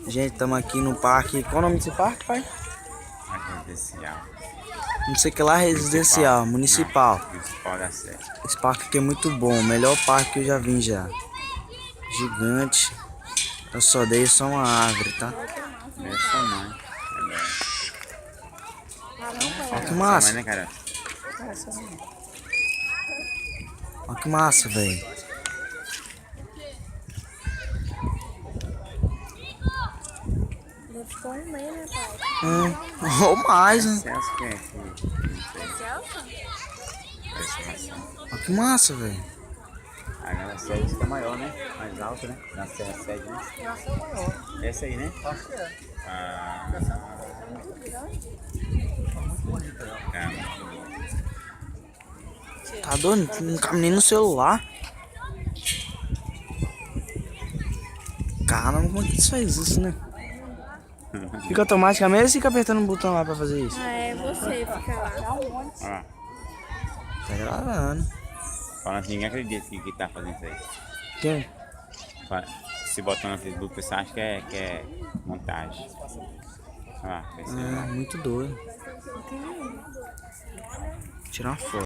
Gente, estamos aqui no parque. Qual o nome desse parque, pai? Residencial. Não sei que lá, residencial, municipal. Não, municipal da Sé. Esse parque aqui é muito bom, o melhor parque que eu já vim já. Gigante. Eu só dei só uma árvore, tá? Meu tamanho. Olha que Tamanho, massa. né, cara? Olha que massa, velho. Deve ficar um meio, né, pai? Ou mais, né? Celso que é aqui. Não sei. Celso? Parece maçã. Olha que massa, velho. A Gala Sede fica maior, né? Mais alta, né? Na Serra Sede, né? Nossa, é maior. Essa aí, né? Acho que é. Ah, É muito grande. tá muito bom. Tá doido? Não cabe nem no celular. Caramba, como é que faz isso, né? Fica automaticamente ou fica apertando o botão lá pra fazer isso? Ah, é você fica lá. Olha lá. Tá gravando. Falando assim, ninguém acredita que tá fazendo isso aí. Quem? Se botar no Facebook, o pessoal acha que é montagem. Olha lá, É, muito doido. Tirar uma foto.